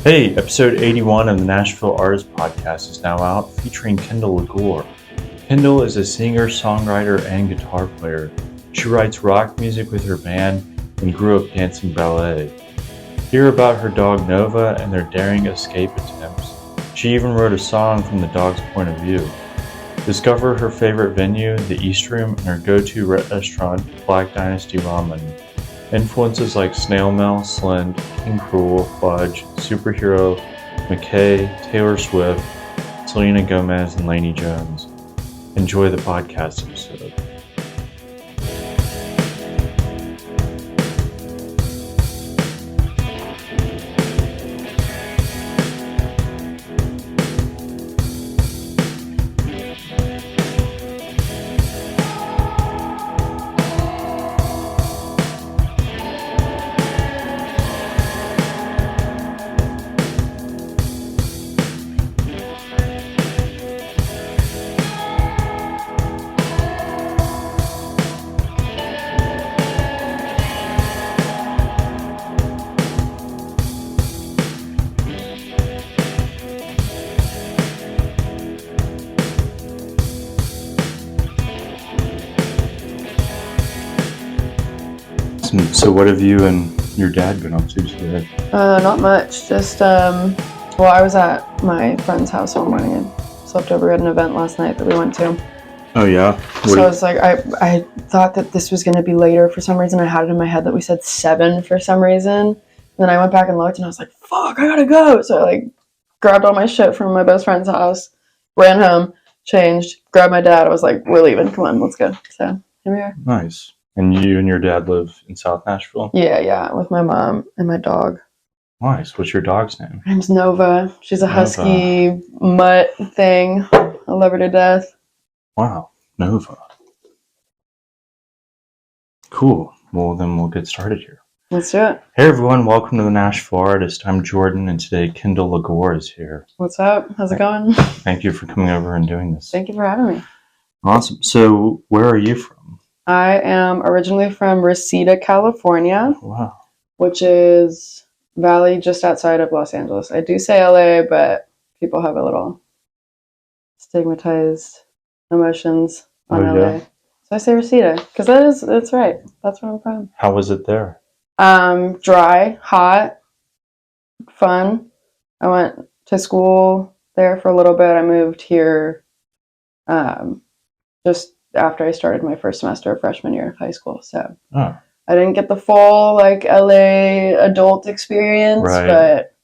Hey, episode 81 of the Nashville Artist Podcast is now out, featuring Kendel Legore. Kendel is a singer, songwriter, and guitar player. She writes rock music with her band and grew up dancing ballet. Hear about her dog Nova and their daring escape attempts. She even wrote a song from the dog's point of view. Discover her favorite venue, the East Room, and her go-to restaurant, Black Dynasty Ramen. Influences like Snail Mail, Slint, Krule, Budge, Superhero, Mckay, Taylor Swift, Selena Gomez, and Laney Jones. Enjoy the podcast episode. So what have you and your dad been up to today? Not much. Just, I was at my friend's house all morning and slept over at an event last night that we went to. Oh, yeah? So I was like, I thought that this was going to be later for some reason. I had it in my head that we said 7 for some reason. And then I went back and looked and I was like, fuck, I gotta go. So I grabbed all my shit from my best friend's house, ran home, changed, grabbed my dad. I was like, we're leaving. Come on, let's go. So here we are. Nice. And you and your dad live in South Nashville? Yeah, with my mom and my dog. Nice. What's your dog's name? Her name's Nova. She's a husky mutt thing. I love her to death. Wow, Nova. Cool. Well, then we'll get started here. Let's do it. Hey everyone, welcome to the Nashville Artist. I'm Jordan, and today Kendel Legore is here. What's up? How's it going? Thank you for coming over and doing this. Thank you for having me. Awesome. So, where are you from? I am originally from Reseda, California, Wow. which is valley just outside of Los Angeles. I do say LA, but people have a little stigmatized emotions on LA. Yeah. So I say Reseda because that's right. That's where I'm from. How was it there? Dry, hot, fun. I went to school there for a little bit. I moved here just after I started my first semester of freshman year of high school. So I didn't get the full LA adult experience, Right. But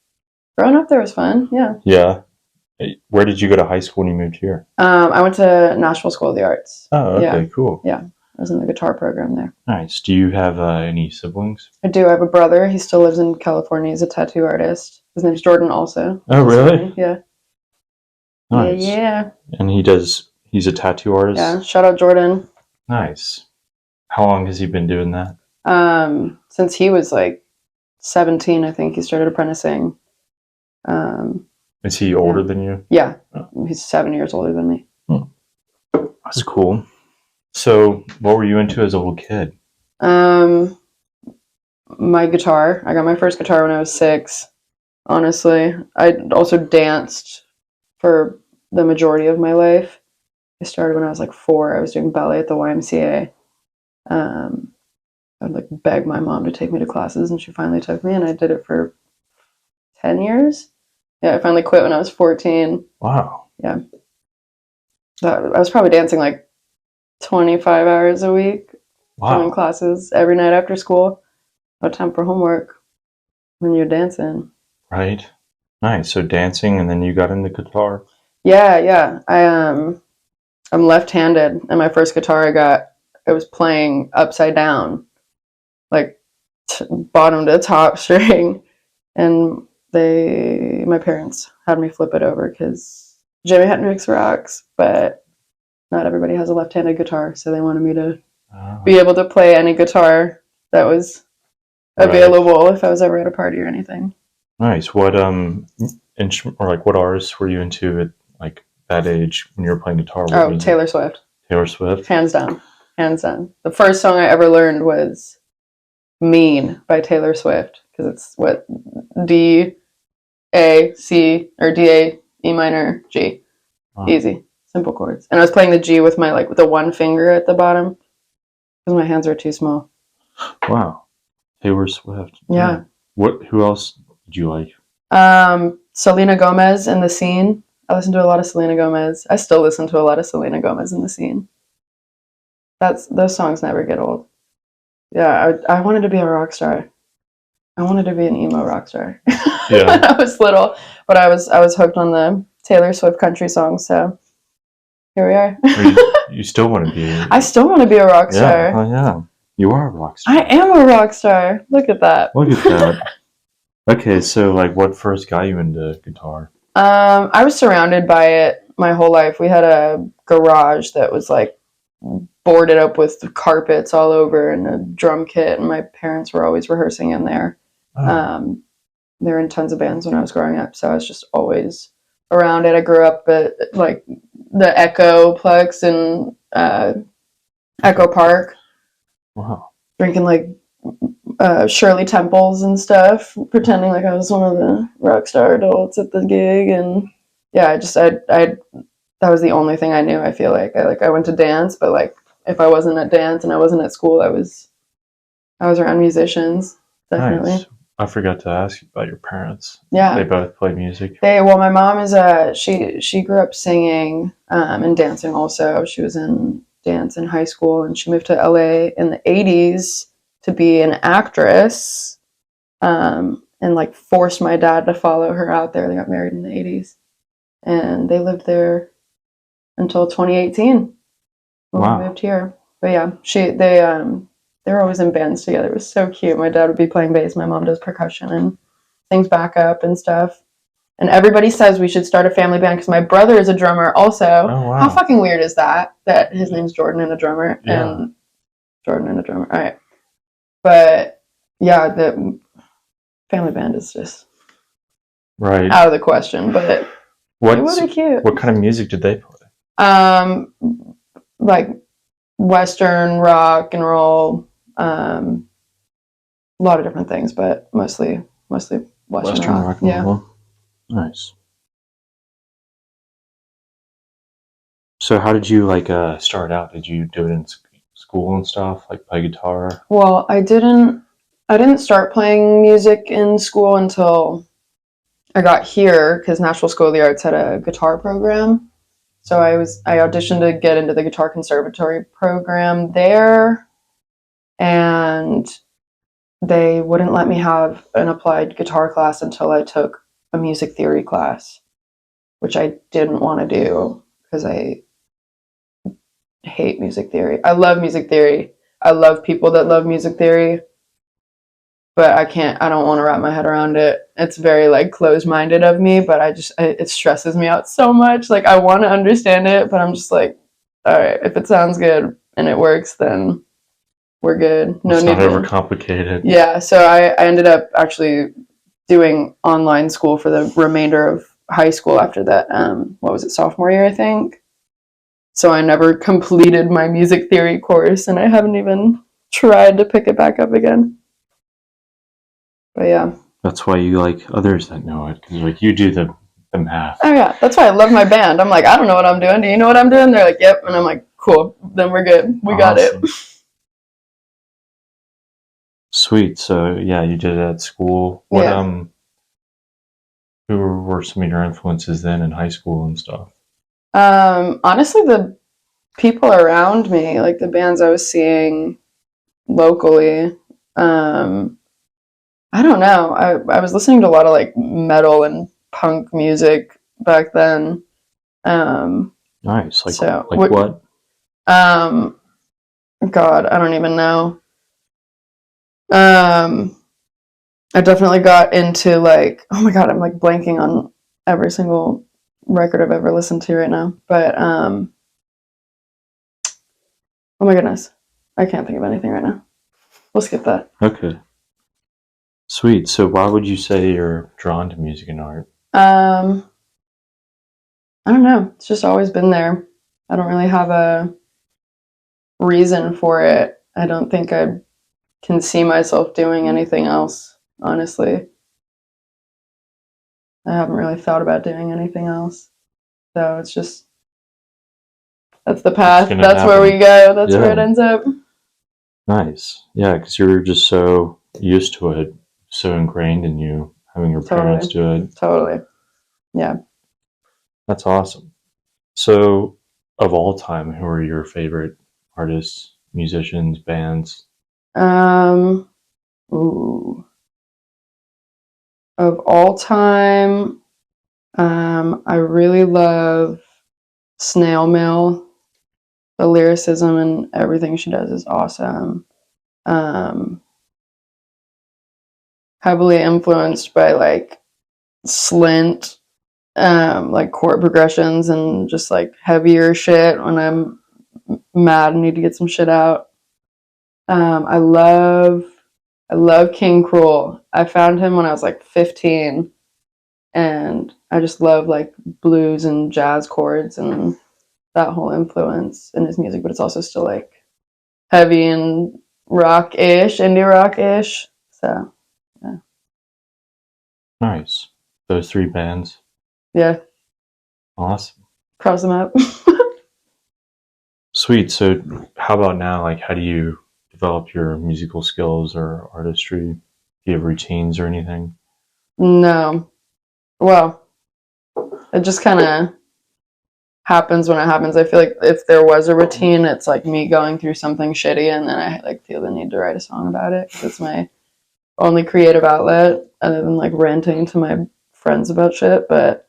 growing up there was fun. Yeah. Yeah. Where did you go to high school when you moved here? I went to Nashville School of the Arts. Oh, okay, Yeah. cool. Yeah. I was in the guitar program there. Nice. Do you have any siblings? I do. I have a brother. He still lives in California. He's a tattoo artist. His name's Jordan also. Oh, really? Yeah. Nice. Yeah. And he's a tattoo artist? Yeah. Shout out Jordan. Nice. How long has he been doing that? Since he was 17, I think he started apprenticing. Is he older than you? Yeah. Oh. He's 7 years older than me. That's cool. So, what were you into as a little kid? My guitar. I got my first guitar when I was 6. Honestly, I also danced for the majority of my life. I started when I was 4. I was doing ballet at the YMCA. I'd beg my mom to take me to classes, and she finally took me, and I did it for 10 years. Yeah, I finally quit when I was 14. Wow. Yeah. I was probably dancing 25 hours a week. Wow. Doing classes every night after school. No time for homework when you're dancing. Right. Nice. So dancing, and then you got into guitar. Yeah. I'm left-handed, and my first guitar I was playing upside down, bottom to top string, and my parents had me flip it over because Jimi Hendrix rocks, but not everybody has a left-handed guitar, so they wanted me to be able to play any guitar that was available if I was ever at a party or anything. Nice. What instrument or what artists were you into at that age when you were playing guitar? Taylor Swift. Taylor Swift? Hands down. The first song I ever learned was Mean by Taylor Swift, because it's what A, C, or D, A, E minor, G. Wow. Easy. Simple chords. And I was playing the G with my, like, with the one finger at the bottom because my hands are too small. Wow. Taylor Swift. Yeah. Who else did you like? Selena Gomez in The Scene. I listened to a lot of Selena Gomez. I still listen to a lot of Selena Gomez in The Scene. Those songs never get old. Yeah, I wanted to be a rock star. I wanted to be an emo rock star Yeah. when I was little, but I was hooked on the Taylor Swift country songs. So here we are. You still want to be? I still want to be a rock star. Yeah. Oh, yeah. You are a rock star. I am a rock star. Look at that. Look at that. Okay, so like, what first got you into guitar? I was surrounded by it my whole life. We had a garage that was like boarded up with carpets all over and a drum kit, and my parents were always rehearsing in there. Oh. They were in tons of bands when I was growing up, so I was just always around it. I grew up at like the Echo Plex in Echo Park. Wow. Drinking like Shirley Temples and stuff, pretending like I was one of the rock star adults at the gig. And yeah, I that was the only thing I knew. I feel like I went to dance, but like if I wasn't at dance and I wasn't at school, I was around musicians, definitely. Nice. I forgot to ask you about your parents. Yeah, They both play music. well, my mom is she grew up singing and dancing also. She was in dance in high school, and she moved to LA in the 80s to be an actress, and like forced my dad to follow her out there. They got married in the 80s, and they lived there until 2018 when Wow. we moved here. But yeah, they were always in bands together. It was so cute. My dad would be playing bass, my mom does percussion and sings backup and stuff. And everybody says we should start a family band because my brother is a drummer also. Oh, wow. How fucking weird is that? That his name's Jordan and a drummer. Yeah. And Jordan and a drummer. All right. But yeah, the family band is just right out of the question. But it would be cute. What kind of music did they play? Like Western rock and roll, a lot of different things, but mostly Western rock. and Yeah. roll. Nice. So how did you like start out? Did you do it in school and stuff, like play guitar? Well, I didn't start playing music in school until I got here because Nashville School of the Arts had a guitar program. So I auditioned to get into the guitar conservatory program there, and they wouldn't let me have an applied guitar class until I took a music theory class, which I didn't want to do because I hate music theory. I love music theory. I love people that love music theory, but I don't want to wrap my head around it. It's very like closed-minded of me, but it stresses me out so much. Like I want to understand it, but I'm just like, all right, if it sounds good and it works, then we're good. No It's need not to overcomplicated. Yeah, so I ended up actually doing online school for the remainder of high school after that. What was it, sophomore year, I think? So I never completed my music theory course, and I haven't even tried to pick it back up again. But yeah. That's why you like others that know it, because like you do the math. Oh yeah, that's why I love my band. I'm like, I don't know what I'm doing. Do you know what I'm doing? They're like, yep. And I'm like, cool. Then we're good. We got it. Sweet. So yeah, you did it at school. What who were some of your influences then in high school and stuff? Honestly, the people around me, like the bands I was seeing locally, I don't know. I was listening to a lot of like metal and punk music back then. Nice. Like, so, like what? God, I don't even know. I definitely got into like, oh my God, I'm like blanking on every single record I've ever listened to right now. But oh my goodness, I can't think of anything right now. We'll skip that. Okay. Sweet. So why would you say you're drawn to music and art? I don't know. It's just always been there. I don't really have a reason for it. I don't think I can see myself doing anything else, honestly. I haven't really thought about doing anything else. So it's just, that's the path. That's happen. where we go. That's Yeah. where it ends up. Nice. Yeah, because you're just so used to it, so ingrained in you, having your parents do it. Totally. Yeah. That's awesome. So, of all time, who are your favorite artists, musicians, bands? Ooh. Of all time, I really love Snail Mail. The lyricism and everything she does is awesome. Heavily influenced by like Slint, like chord progressions and just like heavier shit when I'm mad and need to get some shit out. I love King Krule. I found him when I was like 15, and I just love like blues and jazz chords and that whole influence in his music, but it's also still like heavy and rock-ish, indie rock-ish. So, yeah. Nice. Those three bands. Yeah. Awesome. Cross them up. Sweet. So, how about now? Like, how do you develop your musical skills or artistry? Do you have routines or anything? No. Well, it just kind of happens when it happens. I feel like if there was a routine, it's like me going through something shitty and then I like feel the need to write a song about it. It's my only creative outlet other than like ranting to my friends about shit. But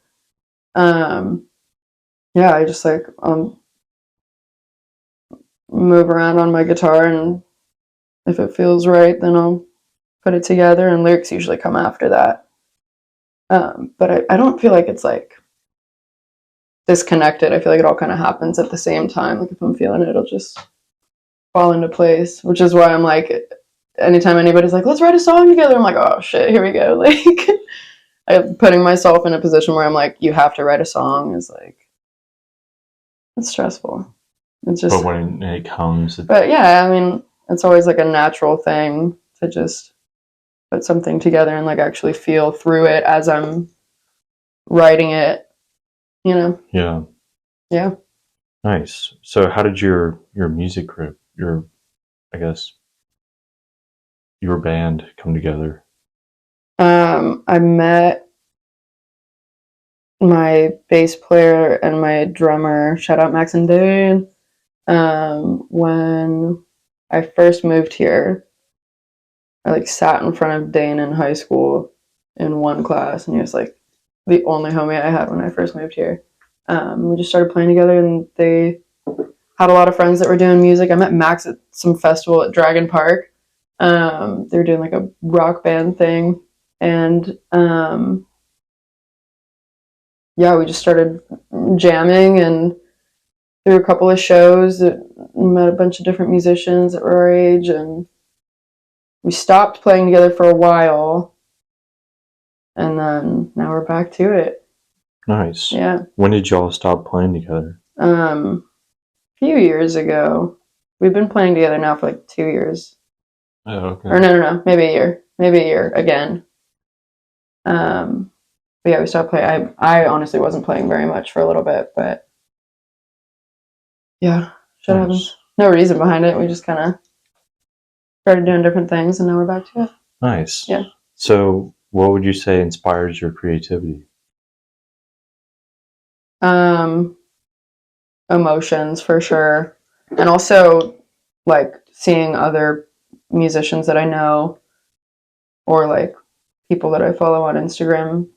yeah, I just like move around on my guitar, and if it feels right, then I'll put it together, and lyrics usually come after that. But I don't feel like it's like disconnected. I feel like it all kind of happens at the same time. Like if I'm feeling it, it'll just fall into place, which is why I'm like, anytime anybody's like, let's write a song together, I'm like, oh shit, here we go. Like, I'm putting myself in a position where I'm like, you have to write a song is like, it's stressful. It's just, But when it comes, but yeah, I mean, it's always like a natural thing to just put something together and like actually feel through it as I'm writing it, you know? yeah. Yeah. Nice. So, how did your music group, I guess, your band come together? I met my bass player and my drummer, shout out Max and Dane, when I first moved here. I like sat in front of Dane in high school in one class, and he was like the only homie I had when I first moved here. We just started playing together, and they had a lot of friends that were doing music. I met Max at some festival at Dragon Park. They were doing like a rock band thing, and yeah, we just started jamming and through a couple of shows that met a bunch of different musicians that were our age, and we stopped playing together for a while, and then now we're back to it. Nice. Yeah. When did y'all stop playing together? A few years ago. We've been playing together now for like 2 years. Oh, okay. Or no, maybe a year. Maybe a year again. But yeah, we stopped playing. I honestly wasn't playing very much for a little bit, but yeah, shit happens. No reason behind it. We just kind of started doing different things, and now we're back to it. Nice. Yeah. So, what would you say inspires your creativity? Emotions for sure, and also like seeing other musicians that I know or like people that I follow on Instagram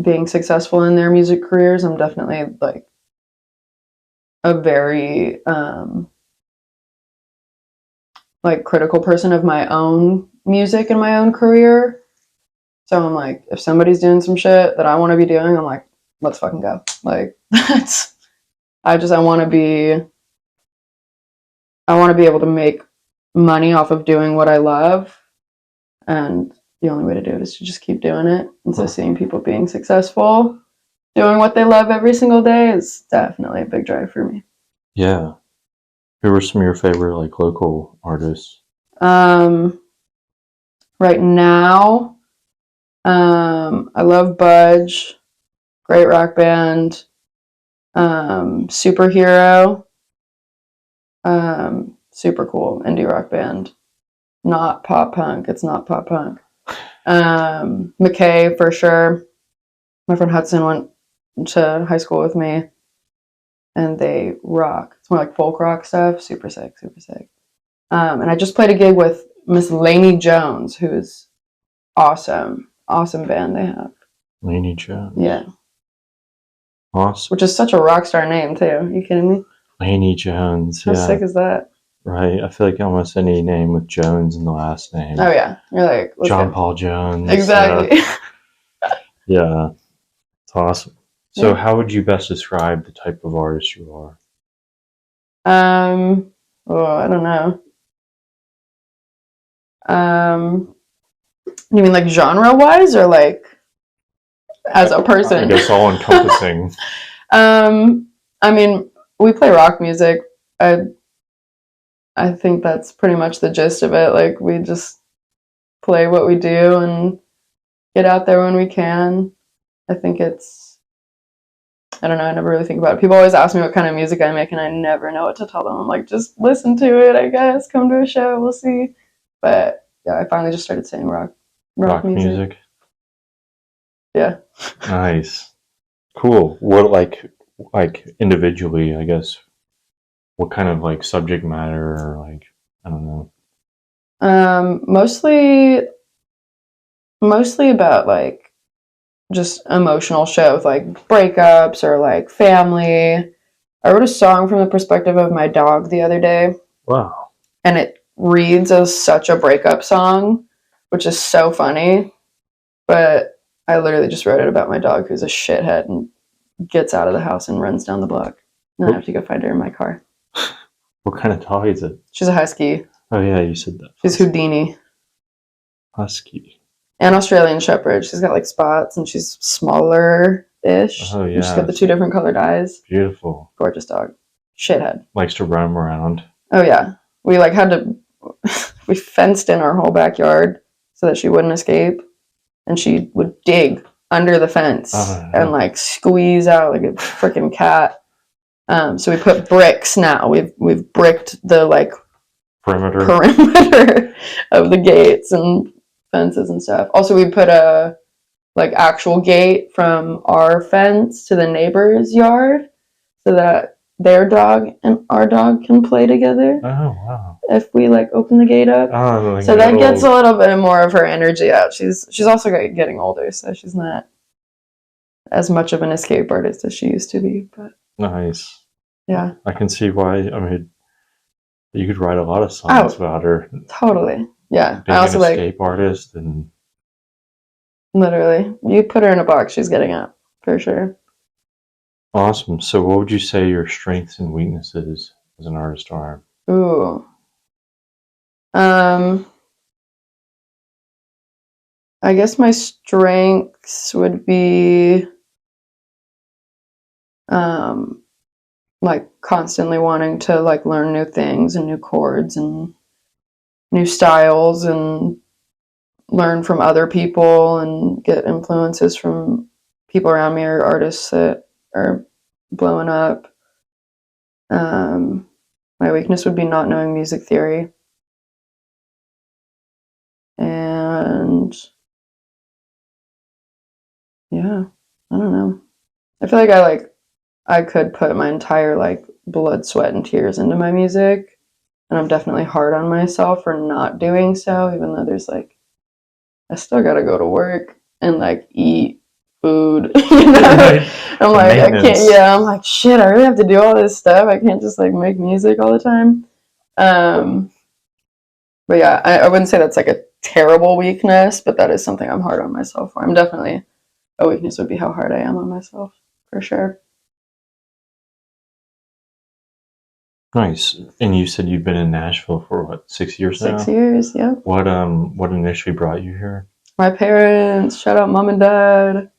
being successful in their music careers. I'm definitely like a very like critical person of my own music and my own career. So I'm like, if somebody's doing some shit that I want to be doing, I'm like, let's fucking go. Like that's I want to be able to make money off of doing what I love, and the only way to do it is to just keep doing it. And so seeing people being successful, doing what they love every single day is definitely a big drive for me. Yeah. Who were some of your favorite like local artists? Right now, I love Budge. Great rock band. Superhero. Super cool indie rock band. Not pop punk. It's not pop punk. Mckay for sure. My friend Hudson went to high school with me, and they rock. It's more like folk rock stuff. Super sick, super sick. And I just played a gig with Miss Laney Jones, who is awesome. Awesome band they have. Laney Jones. Yeah. Awesome. Which is such a rock star name, too. Are you kidding me? Laney Jones. How yeah. sick is that? Right. I feel like almost any name with Jones in the last name. Oh, yeah. You're like, John Paul Jones. Exactly. Yeah. It's awesome. So how would you best describe the type of artist you are? I don't know. You mean like genre-wise or like as a person? I guess all encompassing. I mean, we play rock music. I think that's pretty much the gist of it. Like, we just play what we do and get out there when we can. I think I don't know, I never really think about it. People always ask me what kind of music I make, and I never know what to tell them. I'm like, just listen to it, I guess. Come to a show, we'll see. But yeah, I finally just started saying rock music. Yeah. Nice. Cool. What like individually, I guess, what kind of like subject matter or like, I don't know. Mostly about like just emotional shit with like breakups or like family. I wrote a song from the perspective of my dog the other day. Wow. And it reads as such a breakup song, which is so funny. But I literally just wrote it about my dog, who's a shithead and gets out of the house and runs down the block. And I have to go find her in my car. What kind of dog is it? She's a husky. Oh yeah, you said that. She's Houdini. Husky. And Australian Shepherd. She's got like spots and she's smaller-ish. Oh yeah. And she's got the 2 different colored eyes. Beautiful. Gorgeous dog. Shithead. Likes to roam around. Oh yeah. We like had to we fenced in our whole backyard so that she wouldn't escape. And she would dig under the fence and like squeeze out like a freaking cat. So we put bricks now. We've bricked the like perimeter of the gates and fences and stuff. Also, we put a like actual gate from our fence to the neighbor's yard so that their dog and our dog can play together. Oh wow! If we like open the gate up, so that gets a little bit more of her energy out. She's also getting older, so she's not as much of an escape artist as she used to be. But nice. Yeah, I can see why. I mean, you could write a lot of songs about her. Totally. Yeah. Being I also an escape artist and literally, you put her in a box, she's getting out for sure. Awesome. So, what would you say your strengths and weaknesses as an artist are? Ooh. I guess my strengths would be like constantly wanting to like learn new things and new chords and new styles and learn from other people and get influences from people around me or artists that are blowing up. My weakness would be not knowing music theory. And yeah, I don't know. I feel like I could put my entire like blood, sweat, and tears into my music. And I'm definitely hard on myself for not doing so, even though there's like, I still gotta go to work and like eat food. You know? Right. I'm like, I can't, I'm like, shit, I really have to do all this stuff. I can't just like make music all the time. But yeah, I wouldn't say that's like a terrible weakness, but that is something I'm hard on myself for. I'm definitely, a weakness would be how hard I am on myself, for sure. Nice. And you said you've been in Nashville for what, 6 years now? 6 years, yeah. What initially brought you here? My parents, shout out mom and dad.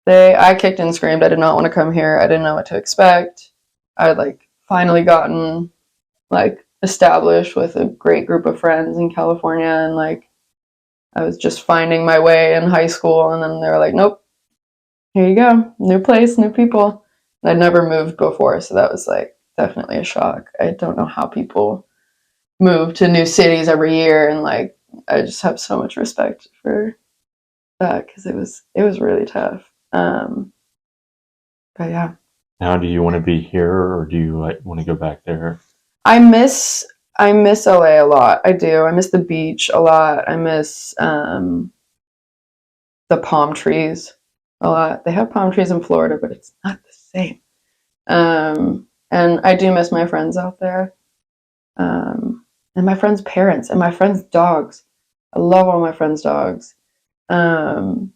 I kicked and screamed. I did not want to come here. I didn't know what to expect. I had like finally gotten like established with a great group of friends in California, and like I was just finding my way in high school, and then they were like, nope, here you go, new place, new people. And I'd never moved before, so that was like definitely a shock. I don't know how people move to new cities every year, and like I just have so much respect for that because it was really tough. But yeah. Now, do you want to be here, or do you like want to go back there? I miss LA a lot. I do. I miss the beach a lot. I miss the palm trees a lot. They have palm trees in Florida, but it's not the same. And I do miss my friends out there. And my friends' parents and my friends' dogs. I love all my friends' dogs. But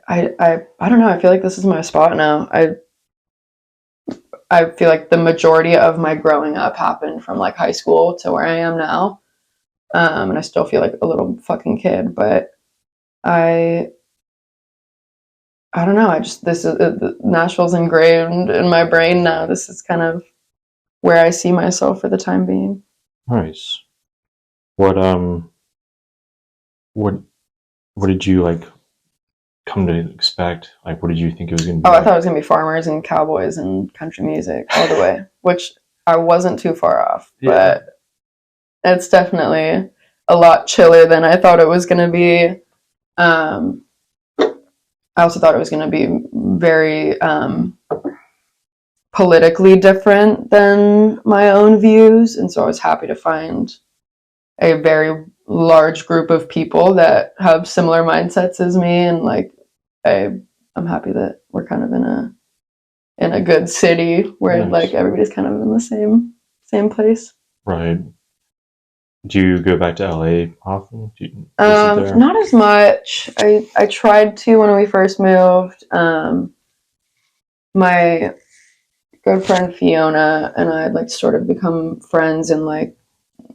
I don't know. I feel like this is my spot now. I feel like the majority of my growing up happened from like high school to where I am now. And I still feel like a little fucking kid, but I don't know. This is Nashville's ingrained in my brain now. This is kind of where I see myself for the time being. Nice. What did you like come to expect? Like, what did you think it was going to be? Oh, I thought it was going to be farmers and cowboys and country music all the way, which I wasn't too far off, but it's definitely a lot chiller than I thought it was going to be. I also thought it was going to be very politically different than my own views, and so I was happy to find a very large group of people that have similar mindsets as me, and like I'm happy that we're kind of in a good city where like everybody's kind of in the same place. Right. Do you go back to LA often? Not as much. I tried to when we first moved. My good friend Fiona and I had like sort of become friends in like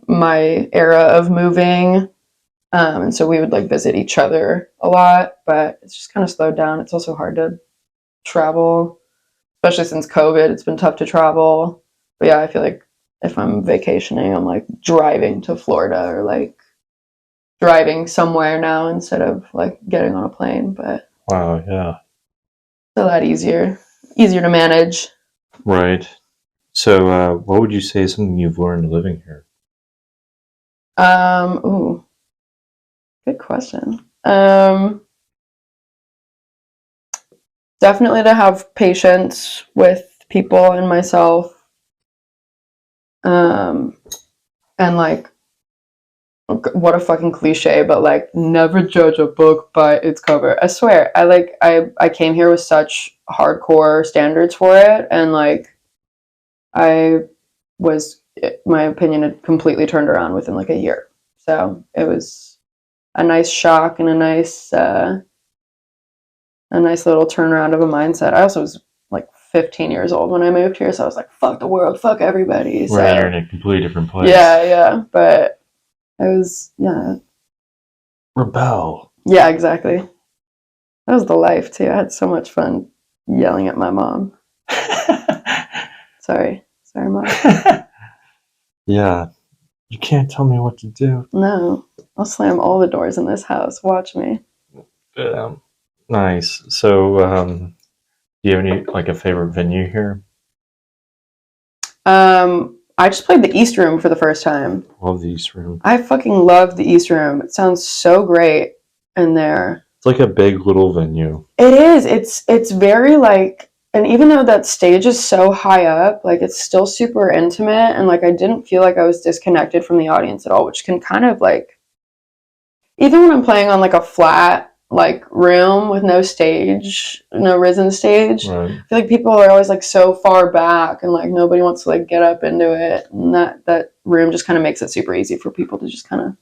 my era of moving. And so we would like visit each other a lot, but it's just kind of slowed down. It's also hard to travel, especially since COVID. It's been tough to travel. But yeah, I feel like if I'm vacationing, I'm like driving to Florida or like driving somewhere now instead of like getting on a plane. But wow, yeah, it's a lot easier to manage. Right. So, what would you say is something you've learned living here? Ooh, good question. Definitely to have patience with people and myself. And like, what a fucking cliche, but like, never judge a book by its cover. I swear, I came here with such hardcore standards for it, and like, my opinion had completely turned around within like a year. So it was a nice shock and a nice little turnaround of a mindset. I also was like 15 years old when I moved here, so I was like, fuck the world, fuck everybody. So, right, you're in a completely different place. Yeah, but I was, rebel. Yeah, exactly. That was the life too. I had so much fun yelling at my mom. Sorry, Mom. Yeah, you can't tell me what to do. No, I'll slam all the doors in this house. Watch me. Nice. So, do you have any like a favorite venue here? I just played the East Room for the first time. Love the East Room. I fucking love the East Room. It sounds so great in there. It's like a big little venue. It is. It's very like, and even though that stage is so high up, like it's still super intimate, and like I didn't feel like I was disconnected from the audience at all, which can kind of like, even when I'm playing on like a flat like room with no stage, no risen stage, right. I feel like people are always like so far back and like nobody wants to like get up into it, and that room just kind of makes it super easy for people to just kind of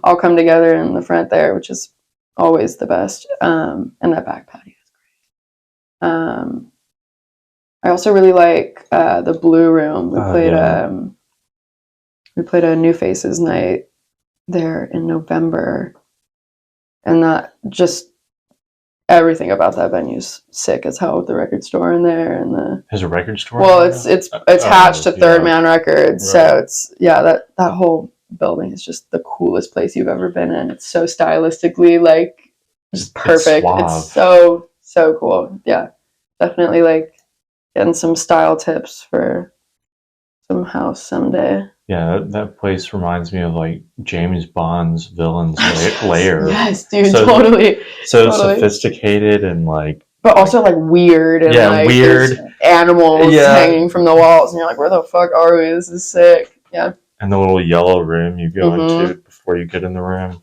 all come together in the front there, which is always the best. And that back patio is great. I also really like the Blue Room. We played a New Faces night there in November. And that just everything about that venue's sick as hell with the record store in there and There's a record store? Well, it's attached to Third Man Records, so it's that whole building is just the coolest place you've ever been in. It's so stylistically like just perfect. It's so cool. Yeah, definitely like getting some style tips for some house someday. Yeah, that place reminds me of like James Bond's villain's lair. Yes, dude, so, totally. So sophisticated and like, but also like weird and like weird animals hanging from the walls, and you're like, where the fuck are we? This is sick. Yeah. And the little yellow room you go into before you get in the room,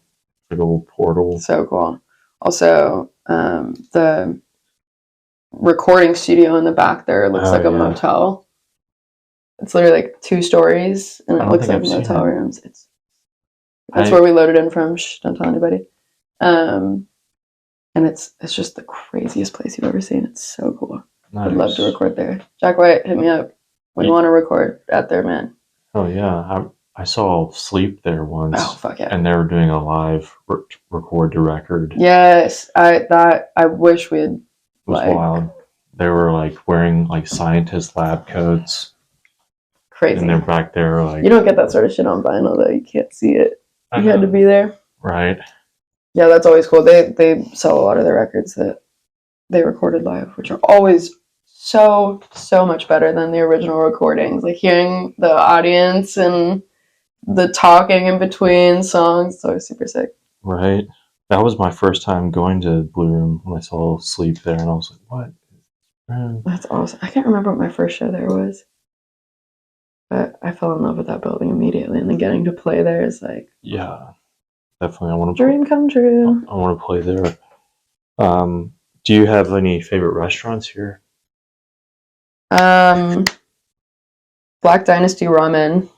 the little portal. So cool. Also, the recording studio in the back there looks like a motel. It's literally like 2 stories, and it looks like motel rooms. That's where we loaded in from. Shh, don't tell anybody. And it's just the craziest place you've ever seen. It's so cool. Nice. I'd love to record there. Jack White, hit me up when you want to record out there, man. Oh yeah, I saw Sleep there once. Oh fuck yeah! And they were doing a live record to record. Yes, I wish we'd. It was wild. They were like wearing like scientist lab coats. Crazy. And they're back there like. You don't get that sort of shit on vinyl though. You can't see it. You had to be there. Right. Yeah, that's always cool. They sell a lot of the records that they recorded live, which are always so much better than the original recordings. Like hearing the audience and the talking in between songs, it's always super sick. Right. That was my first time going to Blue Room when I saw Sleep there, and I was like, what? That's awesome. I can't remember what my first show there was, but I fell in love with that building immediately, and then getting to play there is like, yeah, definitely. I want to dream come true. I want to play there. Do you have any favorite restaurants here? Black Dynasty Ramen.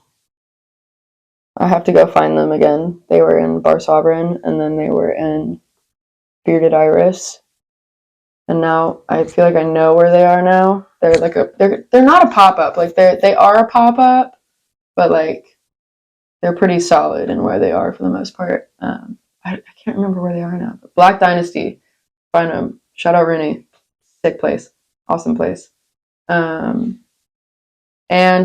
I have to go find them again. They were in Bar Sovereign, and then they were in Bearded Iris. And now I feel like I know where they are now. They're like they're not a pop-up. Like they are a pop-up, but like they're pretty solid in where they are for the most part. I can't remember where they are now. But Black Dynasty, find them. Shout out Rooney. Sick place. Awesome place. And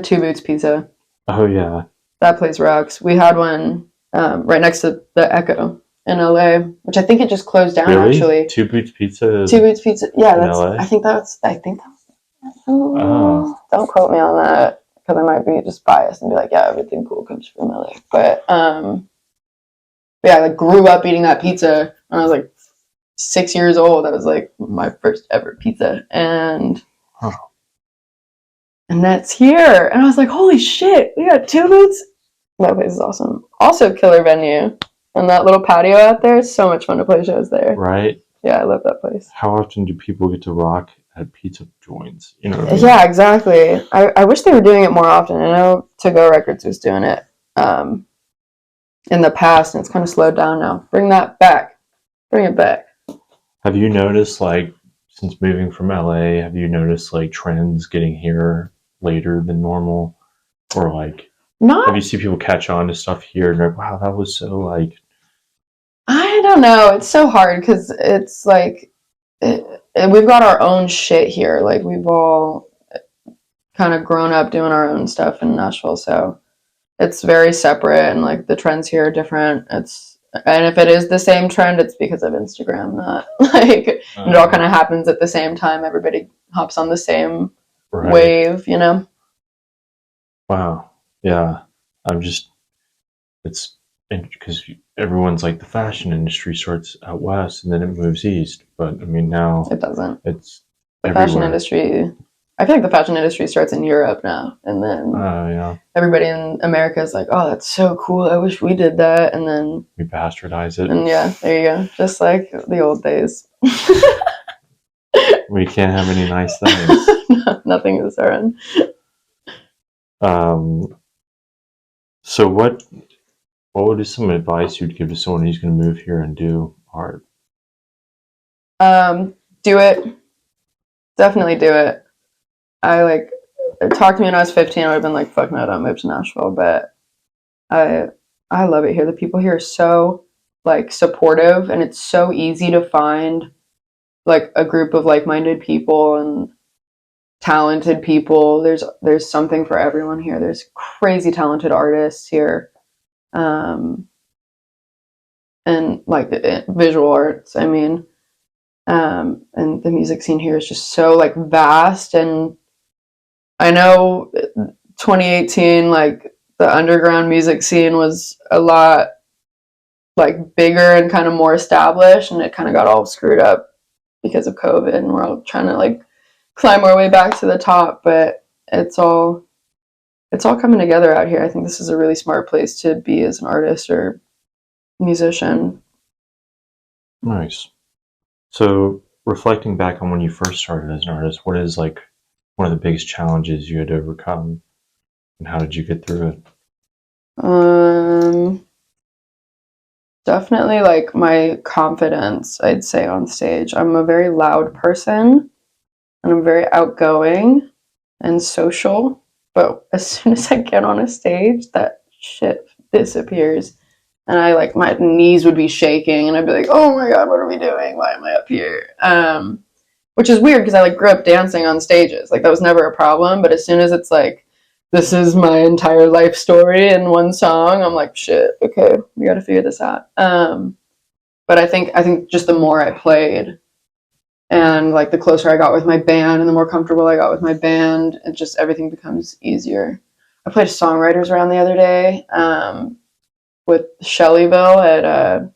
Two Boots Pizza. Oh yeah. That place rocks. We had one right next to the Echo in LA, which I think it just closed down. Really? Actually. Two Boots Pizza. Two Boots Pizza. Yeah, that's. LA? I think that's. Oh. Don't quote me on that because I might be just biased and be like, yeah, everything cool comes from LA. But yeah, I like grew up eating that pizza when I was like 6 years old. That was like my first ever pizza, and that's here. And I was like, holy shit, we got Two Boots. That place is awesome. Also, killer venue. And that little patio out there is so much fun to play shows there. Right. Yeah, I love that place. How often do people get to rock at pizza joints? You know what I mean? Yeah, exactly. I wish they were doing it more often. I know To Go Records was doing it in the past, and it's kind of slowed down now. Bring that back. Bring it back. Have you noticed, like, since moving from LA, have you noticed, like, trends getting here later than normal? Or, like, have you seen people catch on to stuff here and like, wow, that was so, like... I don't know. It's so hard because it's, like, we've got our own shit here. Like, we've all kind of grown up doing our own stuff in Nashville, so it's very separate, and, like, the trends here are different. And if it is the same trend, it's because of Instagram, not, like, it all kind of happens at the same time. Everybody hops on the same wave, you know? Wow. Yeah. It's because everyone's like the fashion industry starts out west and then it moves east. But I mean, now it doesn't. It's the everywhere. Fashion industry. I feel like the fashion industry starts in Europe now. And then everybody in America is like, oh, that's so cool. I wish we did that. And then we bastardize it. And yeah, there you go. Just like the old days. We can't have any nice things. No, nothing is our own. So what would be some advice you'd give to someone who's going to move here and do art? Do it. Definitely do it. Talked to me when I was 15. I would have been like, fuck no, don't move to Nashville. But I love it here. The people here are so like supportive, and it's so easy to find like a group of like-minded people and talented people. There's something for everyone here. There's crazy talented artists here. and like visual arts. I mean, and the music scene here is just so like vast. And I know 2018, like the underground music scene was a lot like bigger and kind of more established, and it kind of got all screwed up because of COVID, and we're all trying to like climb our way back to the top. But it's all coming together out here. I think this is a really smart place to be as an artist or musician. Nice. So, reflecting back on when you first started as an artist, what is like one of the biggest challenges you had to overcome, and how did you get through it? Definitely like my confidence, I'd say, on stage. I'm a very loud person, and I'm very outgoing and social. But as soon as I get on a stage, that shit disappears. And I like, my knees would be shaking, and I'd be like, oh my God, what are we doing? Why am I up here? Which is weird because I like grew up dancing on stages. Like that was never a problem. But as soon as it's like, this is my entire life story in one song, I'm like, shit, okay, we got to figure this out. But I think just the more I played, and like the closer I got with my band, and the more comfortable I got with my band, it just everything becomes easier. I played a songwriters round the other day with Shellyville at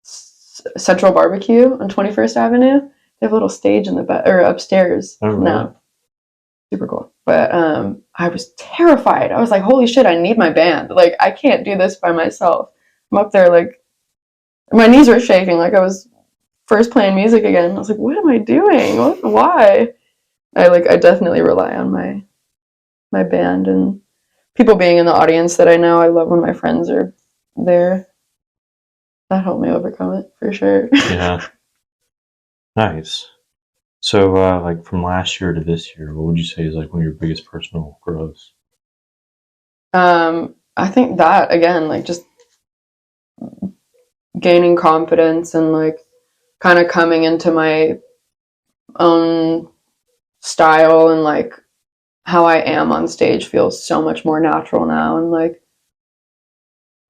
Central Barbecue on 21st Avenue. They have a little stage in the or upstairs. Oh, really? No, super cool. But I was terrified. I was like, holy shit, I need my band. Like, I can't do this by myself. I'm up there, like, my knees were shaking. Like, I was first playing music again. I was like, what am I doing? Why? I definitely rely on my band and people being in the audience that I know. I love when my friends are there. That helped me overcome it, for sure. Yeah. Nice. So, like from last year to this year, what would you say is like one of your biggest personal growths? I think that, again, like, just gaining confidence and, like, kind of coming into my own style, and, like, how I am on stage feels so much more natural now. And, like,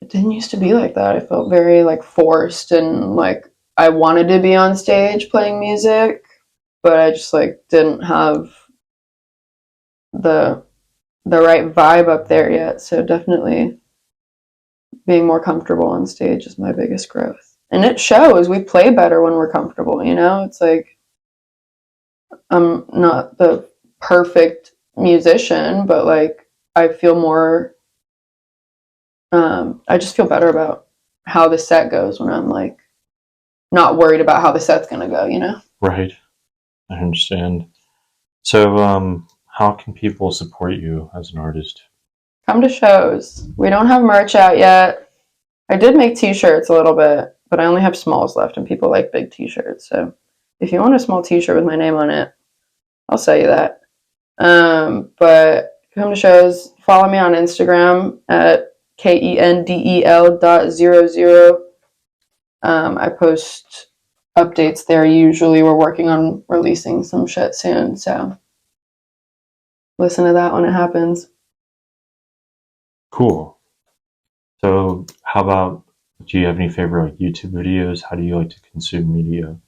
it didn't used to be like that. I felt very, like, forced, and, like, I wanted to be on stage playing music, but I just, like, didn't have the right vibe up there yet. So definitely being more comfortable on stage is my biggest growth. And it shows. We play better when we're comfortable, you know? It's like, I'm not the perfect musician, but like I feel more I just feel better about how the set goes when I'm like not worried about how the set's gonna go, you know? Right. I understand. So, how can people support you as an artist? Come to shows. We don't have merch out yet. I did make t-shirts a little bit, but I only have smalls left, and people like big t-shirts. So if you want a small t-shirt with my name on it, I'll sell you that. But come to shows. Follow me on Instagram at kendel.00. I post updates there usually. We're working on releasing some shit soon, so listen to that when it happens. Cool. So, how about, do you have any favorite like YouTube videos? How do you like to consume media?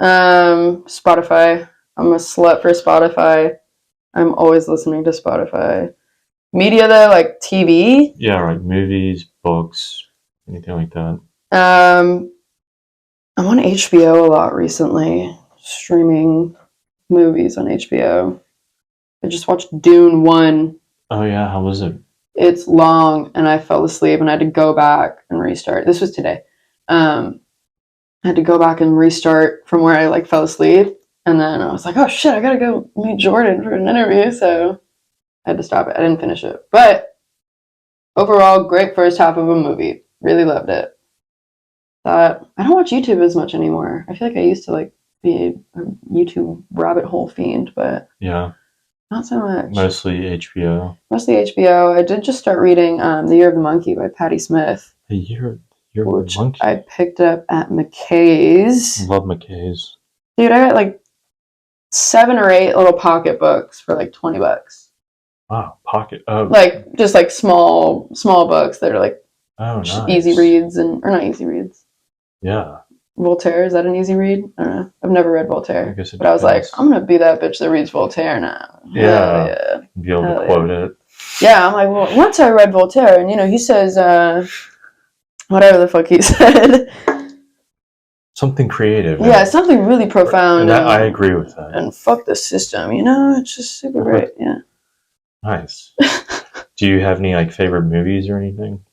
Spotify. I'm a slut for Spotify. I'm always listening to Spotify. Media though, like TV. Yeah, right. Movies, books, anything like that. I'm on HBO a lot recently, streaming movies on HBO. I just watched Dune 1. Oh yeah, how was it? It's long, and I fell asleep, and I had to go back and restart. This was today. I had to go back and restart from where I like fell asleep, and then I was like, oh shit, I gotta go meet Jordan for an interview, so I had to stop it. I didn't finish it. But overall, great first half of a movie. Really loved it. I don't watch YouTube as much anymore. I feel like I used to like be a YouTube rabbit hole fiend, but Yeah, not so much. mostly HBO. Mostly HBO. I did just start reading The Year of the Monkey by Patti Smith, Hey, you're which a monkey. I picked up at Mckay's. Love Mckay's. Dude, I got like 7 or 8 little pocket books for like $20. Wow, pocket. Oh, Like just like small books that are like Oh, nice. Easy reads or not easy reads. Yeah. Voltaire, is that an easy read? I don't know. I've never read Voltaire. I guess it but I was like, depends. I'm going to be that bitch that reads Voltaire now. Yeah. Yeah. Be able to quote it. Yeah, I'm like, well, once I read Voltaire, and, he says, whatever the fuck he said. Something creative. Yeah, something really profound. And I agree with that. And fuck the system, it's just super great, yeah. Nice. Do you have any, like, favorite movies or anything?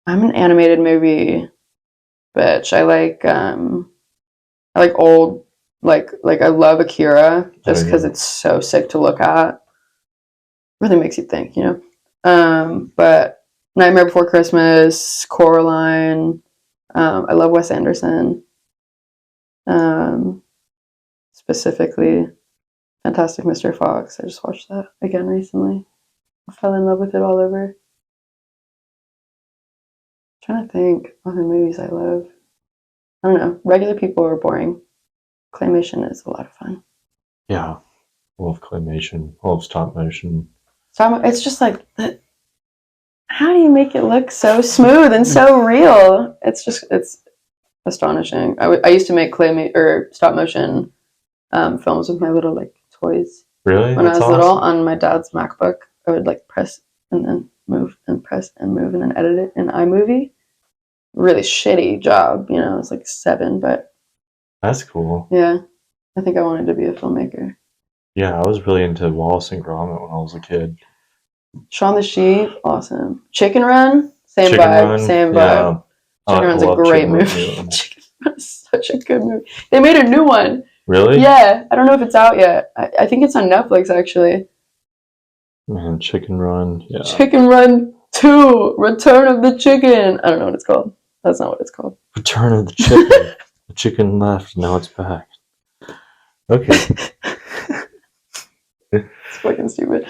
I'm an animated movie bitch. I like old, like I love Akira just because it's so sick to look at. Really makes you think, But Nightmare Before Christmas, Coraline. I love Wes Anderson. Specifically, Fantastic Mr. Fox. I just watched that again recently. I fell in love with it all over. I'm trying to think other movies I love. I don't know. Regular People are boring. Claymation is a lot of fun. Yeah. I love claymation. I love stop motion. It's just like, how do you make it look so smooth and so real? It's astonishing. I used to make stop motion films with my little like toys. Really? When I was little on my dad's MacBook. I would like press and then move and press and move and then edit it in iMovie. Really shitty job, I was like 7, but that's cool. Yeah, I think I wanted to be a filmmaker. Yeah, I was really into Wallace and Gromit when I was a kid. Shaun the Sheep, awesome. Chicken Run, same vibe. Yeah. Chicken Run's a great movie. Chicken Run is such a good movie. They made a new one. Really? Yeah, I don't know if it's out yet. I think it's on Netflix actually. Man, Chicken Run. Yeah. Chicken Run 2, Return of the Chicken. I don't know what it's called. That's not what it's called. Return of the Chicken. The chicken left, now it's back. Okay. It's fucking stupid.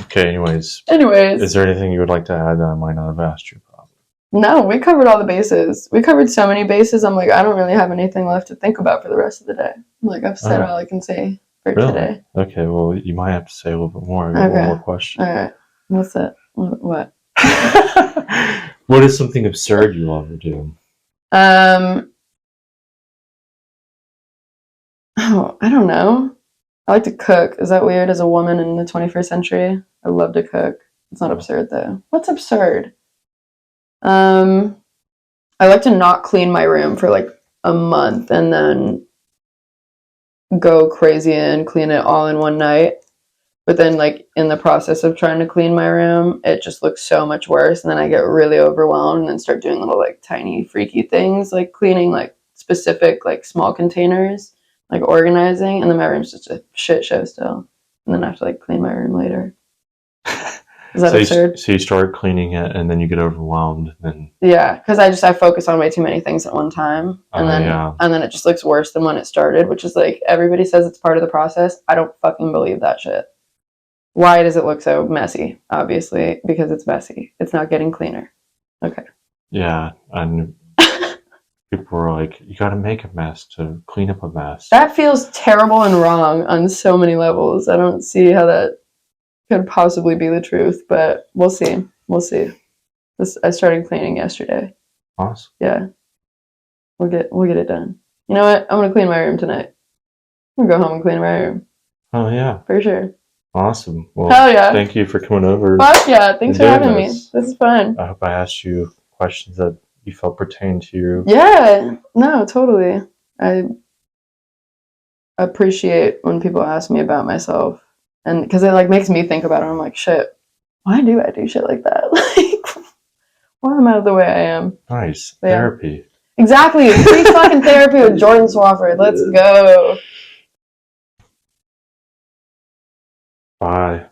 Okay, anyways. Is there anything you would like to add that I might not have asked you about? No, we covered all the bases. We covered so many bases, I'm like, I don't really have anything left to think about for the rest of the day. I'm like, I've said all I can say for today. Okay, well, you might have to say a little bit more. I got one more question. All right. What's that? What? What is something absurd you love to do? Oh, I don't know. I like to cook. Is that weird as a woman in the 21st century? I love to cook. It's not absurd though. What's absurd? I like to not clean my room for like a month and then go crazy and clean it all in one night. But then like in the process of trying to clean my room, it just looks so much worse. And then I get really overwhelmed and then start doing little like tiny freaky things like cleaning like specific like small containers, like organizing. And then my room's just a shit show still. And then I have to like clean my room later. Is that absurd? So you start cleaning it and then you get overwhelmed. Yeah, because I focus on way too many things at one time. And then it just looks worse than when it started, which is like everybody says it's part of the process. I don't fucking believe that shit. Why does it look so messy? Obviously, because it's messy. It's not getting cleaner. Okay. Yeah, and people were like, you gotta make a mess to clean up a mess. That feels terrible and wrong on so many levels. I don't see how that could possibly be the truth, but we'll see. We'll see. I started cleaning yesterday. Awesome. Yeah. We'll get it done. You know what? I'm gonna clean my room tonight. I'm gonna go home and clean my room. Oh yeah. For sure. Awesome. Well, hell yeah. Thank you for coming over. Fuck yeah. Thanks for having me. This is fun. I hope I asked you questions that you felt pertain to you. Yeah. No, totally. I appreciate when people ask me about myself. And because it like makes me think about it. I'm like, shit, why do I do shit like that? Like, why am I the way I am? Nice. But therapy. Yeah. Exactly. Free fucking therapy with Jordan Swafford. Let's go. Bye.